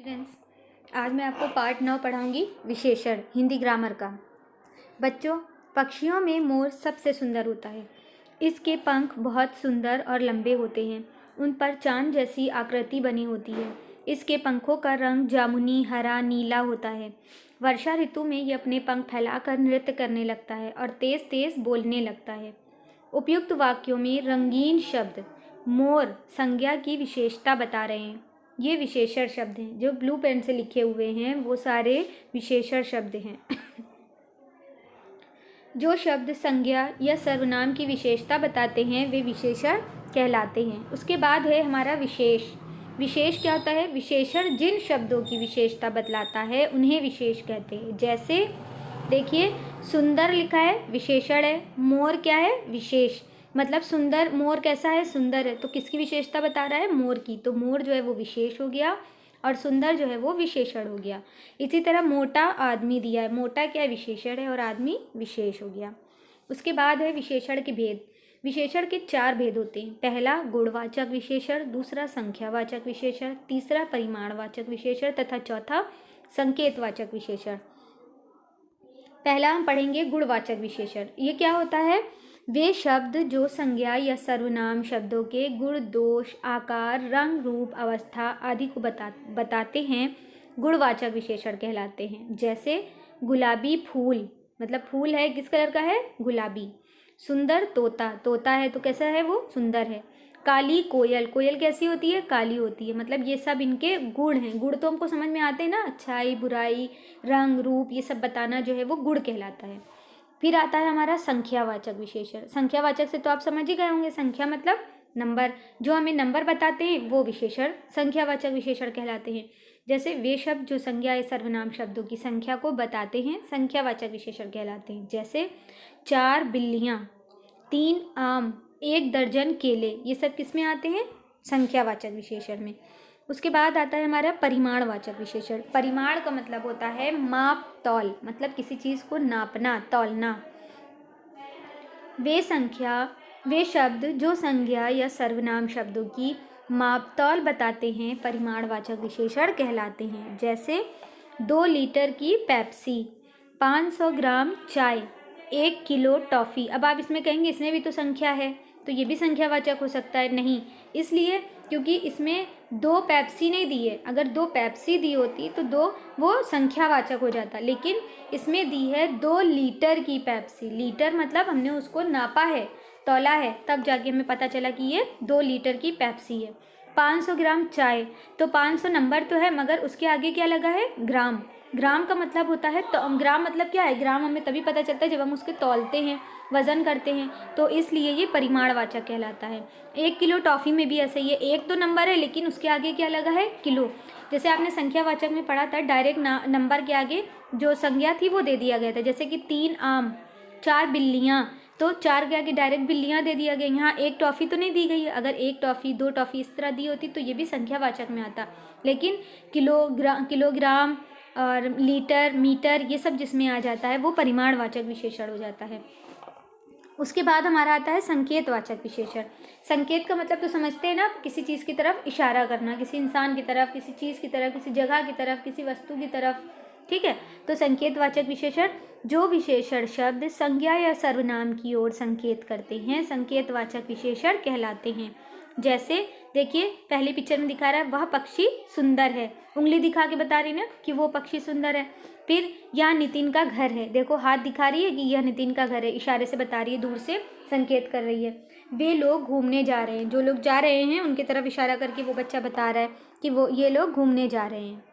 Friends, आज मैं आपको पार्ट 9 पढ़ाऊंगी विशेषण हिंदी ग्रामर का। बच्चों, पक्षियों में मोर सबसे सुंदर होता है। इसके पंख बहुत सुंदर और लंबे होते हैं। उन पर चांद जैसी आकृति बनी होती है। इसके पंखों का रंग जामुनी, हरा, नीला होता है। वर्षा ऋतु में ये अपने पंख फैलाकर नृत्य करने लगता है और तेज़ तेज़ बोलने लगता है। उपयुक्त वाक्यों में रंगीन शब्द मोर संज्ञा की विशेषता बता रहे हैं। ये विशेषण शब्द हैं जो ब्लू पेन से लिखे हुए हैं, वो सारे विशेषण शब्द हैं। जो शब्द संज्ञा या सर्वनाम की विशेषता बताते हैं वे विशेषण कहलाते हैं। उसके बाद है हमारा विशेष। विशेष क्या होता है? विशेषण जिन शब्दों की विशेषता बतलाता है उन्हें विशेष कहते हैं। जैसे देखिए, सुंदर लिखा है, विशेषण है। मोर क्या है? विशेष। मतलब सुंदर, मोर कैसा है? सुंदर है। तो किसकी विशेषता बता रहा है? मोर की। तो मोर जो है वो विशेष हो गया और सुंदर जो है वो विशेषण हो गया। इसी तरह मोटा आदमी दिया है। मोटा क्या है? विशेषण है और आदमी विशेष हो गया। उसके बाद है विशेषण के भेद। विशेषण के 4 भेद होते हैं। पहला गुणवाचक विशेषण, दूसरा संख्यावाचक विशेषण, तीसरा परिमाणवाचक विशेषण तथा चौथा संकेतवाचक विशेषण। पहला हम पढ़ेंगे गुणवाचक विशेषण। ये क्या होता है? वे शब्द जो संज्ञा या सर्वनाम शब्दों के गुण, दोष, आकार, रंग, रूप, अवस्था आदि को बताते हैं गुणवाचक विशेषण कहलाते हैं। जैसे गुलाबी फूल, मतलब फूल है, किस कलर का है? गुलाबी। सुंदर तोता, तोता है तो कैसा है वो? सुंदर है। काली कोयल, कोयल कैसी होती है? काली होती है। मतलब ये सब इनके गुण हैं। गुण तो हमको समझ में आते हैं ना, अच्छाई, बुराई, रंग, रूप, ये सब बताना जो है वो गुण कहलाता है। फिर आता है हमारा संख्यावाचक विशेषण। संख्यावाचक से तो आप समझ ही गए होंगे, संख्या मतलब नंबर। जो हमें नंबर बताते हैं वो विशेषण संख्यावाचक विशेषण कहलाते हैं। जैसे वे शब्द जो संज्ञा या सर्वनाम शब्दों की संख्या को बताते हैं संख्यावाचक विशेषण कहलाते हैं। जैसे 4 बिल्लियाँ, 3 आम, 1 दर्जन केले, ये सब किस में आते हैं? संख्यावाचक विशेषण में। उसके बाद आता है हमारा परिमाणवाचक विशेषण। परिमाण का मतलब होता है माप, तौल, मतलब किसी चीज़ को नापना, तौलना। वे शब्द जो संज्ञा या सर्वनाम शब्दों की माप, तौल बताते हैं परिमाणवाचक विशेषण कहलाते हैं। जैसे 2 लीटर की पेप्सी, 500 ग्राम चाय, 1 किलो टॉफ़ी। अब आप इसमें कहेंगे इसमें भी तो संख्या है, तो ये भी संख्यावाचक हो सकता है। नहीं, इसलिए क्योंकि इसमें 2 पेप्सी नहीं दी है। अगर 2 पेप्सी दी होती तो 2 वो संख्यावाचक हो जाता, लेकिन इसमें दी है 2 लीटर की पेप्सी। लीटर मतलब हमने उसको नापा है, तौला है, तब जाके हमें पता चला कि ये 2 लीटर की पेप्सी है। 500 ग्राम चाय, तो 500 नंबर तो है मगर उसके आगे क्या लगा है? ग्राम। ग्राम का मतलब होता है, तो ग्राम मतलब क्या है? ग्राम हमें तभी पता चलता है जब हम उसके तौलते हैं, वज़न करते हैं, तो इसलिए ये परिमाणवाचक कहलाता है। 1 किलो टॉफ़ी में भी ऐसे ही है, एक तो नंबर है लेकिन उसके आगे क्या लगा है? किलो। जैसे आपने संख्यावाचक में पढ़ा था, डायरेक्ट नंबर के आगे जो संज्ञा थी वो दे दिया गया था। जैसे कि 3 आम, 4 बिल्लियाँ, तो 4 के आगे डायरेक्ट बिल्लियाँ दे दिया गया। यहाँ 1 टॉफ़ी तो नहीं दी गई है। अगर 1 टॉफ़ी, 2 टॉफ़ी इस तरह दी होती तो ये भी संख्यावाचक में आता, लेकिन किलोग्राम और लीटर, मीटर, ये सब जिसमें आ जाता है वो परिमाणवाचक विशेषण हो जाता है। उसके बाद हमारा आता है संकेतवाचक विशेषण। संकेत का मतलब तो समझते हैं ना, किसी चीज़ की तरफ इशारा करना, किसी इंसान की तरफ, किसी चीज़ की तरफ, किसी जगह की तरफ, किसी वस्तु की तरफ, ठीक है। तो संकेतवाचक विशेषण, जो विशेषण शब्द संज्ञा या सर्वनाम की ओर संकेत करते हैं संकेतवाचक विशेषण कहलाते हैं। जैसे देखिए, पहली पिक्चर में दिखा रहा है वह पक्षी सुंदर है, उंगली दिखा के बता रही ना कि वो पक्षी सुंदर है। फिर यहाँ नितिन का घर है, देखो हाथ दिखा रही है कि यह नितिन का घर है, इशारे से बता रही है, दूर से संकेत कर रही है। वे लोग घूमने जा रहे हैं, जो लोग जा रहे हैं उनकी तरफ इशारा करके वो बच्चा बता रहा है कि ये लोग घूमने जा रहे हैं।